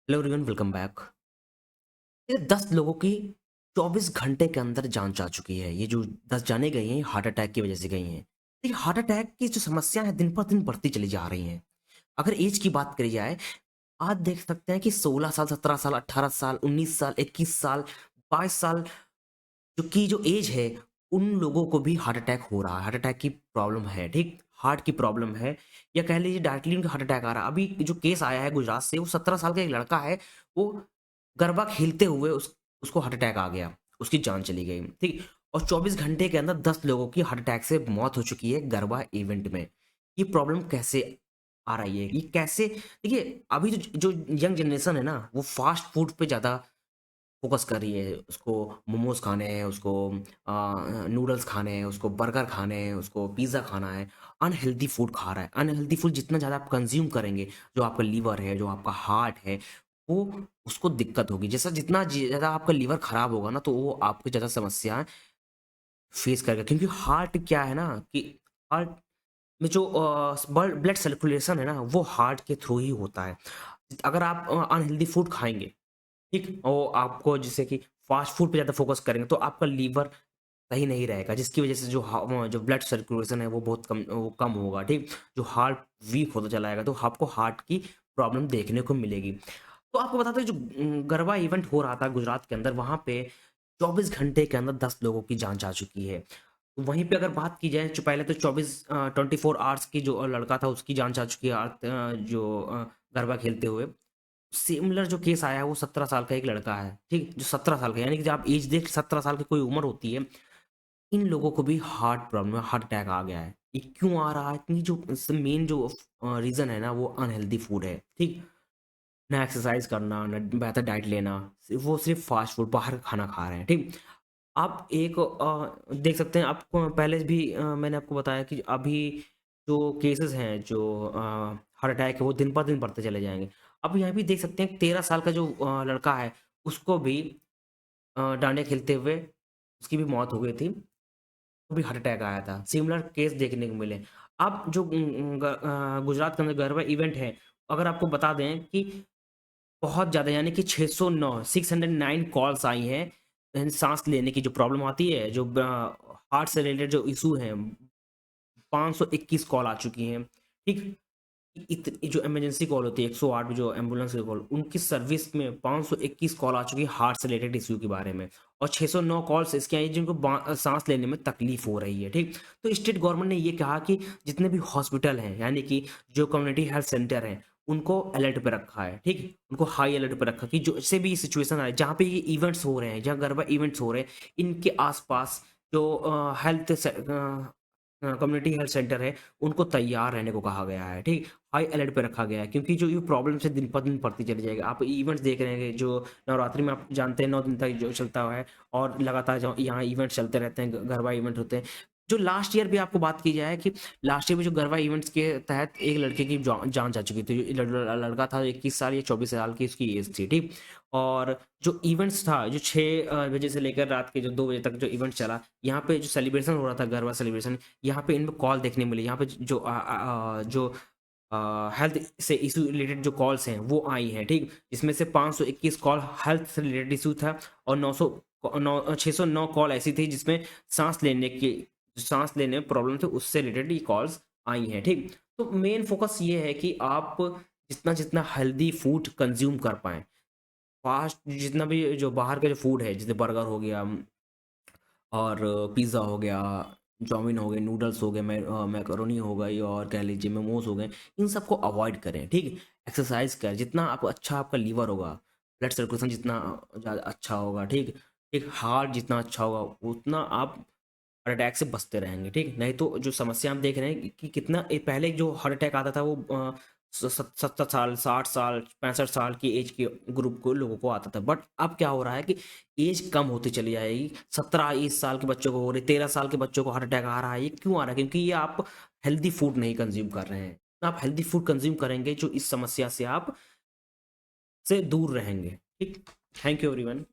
Hello everyone, welcome back. ये 10 लोगों की 24 घंटे के अंदर जान जा चुकी है। ये जो 10 जाने गई हैं, ये हार्ट अटैक की वजह से गई हैं। तो ये हार्ट अटैक की जो समस्या है दिन पर दिन बढ़ती चली जा रही हैं। अगर एज की बात करी जाए, आज देख सकते हैं कि 16 साल, 17 साल, 18 साल, 19 साल, 21 साल, 22 साल जो एज है, उन लोगों को भी हार्ट अटैक हो रहा है। हार्ट अटैक की प्रॉब्लम है, ठीक? हार्ट की प्रॉब्लम है, या कह लीजिए डायरेक्टली उनको हार्ट अटैक आ रहा है। अभी जो केस आया है गुजरात से, वो 17 साल का एक लड़का है। वो गरबा खेलते हुए उसको हार्ट अटैक आ गया, उसकी जान चली गई, ठीक? और 24 घंटे के अंदर 10 लोगों की हार्ट अटैक से मौत हो चुकी है गरबा इवेंट में। ये प्रॉब्लम कैसे आ रही है? ये कैसे? देखिए, अभी जो यंग जनरेशन है ना, वो फास्ट फूड पे ज़्यादा फ़ोकस कर रही है। उसको मोमोज़ खाने हैं, उसको नूडल्स खाने हैं, उसको बर्गर खाने हैं, उसको पिज़्ज़ा खाना है। अनहेल्दी फूड खा रहा है। अनहेल्दी फूड जितना ज़्यादा आप कंज़्यूम करेंगे, जो आपका लीवर है, जो आपका हार्ट है, वो उसको दिक्कत होगी। जैसा जितना ज़्यादा आपका लीवर खराब होगा ना, तो वो आपको ज़्यादा समस्याएँ फेस करेगा। क्योंकि हार्ट क्या है ना कि हार्ट में जो ब्लड सर्कुलेशन है ना, वो हार्ट के थ्रू ही होता है। अगर आप अनहेल्दी फूड खाएँगे, ठीक? और आपको जैसे कि फ़ास्ट फूड पे ज़्यादा फ़ोकस करेंगे तो आपका लीवर सही नहीं रहेगा, जिसकी वज़ह से जो ब्लड सर्कुलेशन है वो बहुत कम होगा, ठीक? जो हार्ट वीक होता चला जाएगा, तो आपको हार्ट की प्रॉब्लम देखने को मिलेगी। तो आपको बताते हैं, जो गरबा इवेंट हो रहा था गुजरात के अंदर, वहाँ पे 24 घंटे के अंदर 10 लोगों की जान जा चुकी है। तो वहीं पे अगर बात की जाए, जो पहले तो 24 आवर्स की जो लड़का था, उसकी जान जा चुकी है, गरबा खेलते हुए। सिमिलर जो केस आया है, वो 17 साल का एक लड़का है, ठीक? जो 17 साल का, यानी कि जब आप एज देख 17 साल की कोई उम्र होती है, इन लोगों को भी हार्ट प्रॉब्लम है, हार्ट अटैक आ गया है। ये क्यों आ रहा है? क्योंकि जो मेन जो रीज़न है ना, वो अनहेल्दी फूड है, ठीक? ना एक्सरसाइज़ करना, ना बेहतर डाइट लेना, वो सिर्फ़ फ़ास्ट फूड, बाहर का खाना खा रहे हैं, ठीक? आप एक देख सकते हैं, आपको पहले भी मैंने आपको बताया कि अभी जो केसेज़ हैं, जो हार्ट अटैक है, वो दिन पर दिन बढ़ते चले जाएँगे। अब यहाँ भी देख सकते हैं, 13 साल का जो लड़का है, उसको भी डांडिया खेलते हुए उसकी भी मौत हो गई थी। वो भी हार्ट अटैक आया था। सिमिलर केस देखने को मिले। अब जो गुजरात के अंदर गरबा इवेंट है, अगर आपको बता दें कि बहुत ज़्यादा, यानी कि 609 कॉल्स आई हैं। साँस लेने की जो प्रॉब्लम आती है, जो हार्ट से रिलेटेड जो इश्यू हैं, 521 कॉल आ चुकी हैं, ठीक? जो इमरजेंसी कॉल होती है, 108 जो एम्बुलेंस की कॉल, उनकी सर्विस में 521 कॉल आ चुकी है हार्ट से रिलेटेड इश्यू के बारे में। और 609 कॉल्स इसके आई जिनको साँस लेने में तकलीफ हो रही है, ठीक? तो स्टेट गवर्नमेंट ने ये कहा कि जितने भी हॉस्पिटल हैं, यानी कि जो कम्युनिटी हेल्थ सेंटर हैं, उनको अलर्ट पे रखा है, ठीक? उनको हाई अलर्ट पे रखा कि जो से भी सिचुएशन आए, जहाँ पे ये इवेंट्स हो रहे हैं, जहाँ गरबा इवेंट्स हो रहे हैं, इनके आस-पास जो कम्युनिटी हेल्थ सेंटर है, उनको तैयार रहने को कहा गया है, ठीक? हाई अलर्ट पे रखा गया है, क्योंकि जो ये प्रॉब्लम्स है दिन पर दिन बढ़ती चली जाएगी। आप इवेंट्स देख रहे हैं, जो नवरात्रि में आप जानते हैं 9 दिन तक जो चलता है, और लगातार जो यहाँ इवेंट्स चलते रहते हैं, गरबा इवेंट होते हैं। जो लास्ट ईयर भी आपको बात की जाए कि लास्ट ईयर में जो गरबा इवेंट्स के तहत एक लड़के की जान जा चुकी थी। लड़का था 21 साल या 24 साल की उसकी एज थी, ठीक? और जो इवेंट्स था, जो 6 बजे से लेकर रात के जो 2 बजे तक जो इवेंट चला, यहाँ पे जो सेलिब्रेशन हो रहा था, गरबा सेलिब्रेशन, यहाँ पे इनमें कॉल देखने मिली। यहाँ पे जो हेल्थ से इश्यू रिलेटेड जो कॉल्स हैं, वो आई हैं, ठीक? जिसमें से 521 कॉल हेल्थ से रिलेटेड इश्यू था, और 609 कॉल ऐसी थी जिसमें साँस लेने में प्रॉब्लम थी, उससे रिलेटेड ये कॉल्स आई हैं, ठीक? तो मेन फ़ोकस ये है कि आप जितना हेल्दी फूड कंज़्यूम कर पाएँ, फ़ास्ट जितना भी जो बाहर का जो फूड है, जैसे बर्गर हो गया, और पिज़्ज़ा हो गया, चाउमीन हो गए, नूडल्स हो गए, मैकरोनी हो गई, और कह लीजिए मोमोज़ हो गए, इन सबको अवॉइड करें, ठीक है? एक्सरसाइज़ करें, जितना आप अच्छा आपका लीवर होगा, ब्लड सर्कुलेशन जितना ज़्यादा अच्छा होगा, ठीक? एक हार्ट जितना अच्छा होगा, उतना आप हार्ट अटैक से बचते रहेंगे, ठीक? नहीं तो जो समस्या हम देख रहे हैं कि कितना पहले जो हार्ट अटैक आता था, वो 70 साल, 60 साल, 65 साल की एज के ग्रुप को लोगों को आता था। बट अब क्या हो रहा है कि एज कम होती चली जाएगी। 17-20 साल के बच्चों को हो रही, 13 साल के बच्चों को हार्ट अटैक आ रहा है। ये क्यों आ रहा है? क्योंकि ये आप हेल्दी फूड नहीं कंज्यूम कर रहे हैं। आप हेल्दी फूड कंज्यूम करेंगे, जो इस समस्या से आप से दूर रहेंगे, ठीक? Thank you everyone.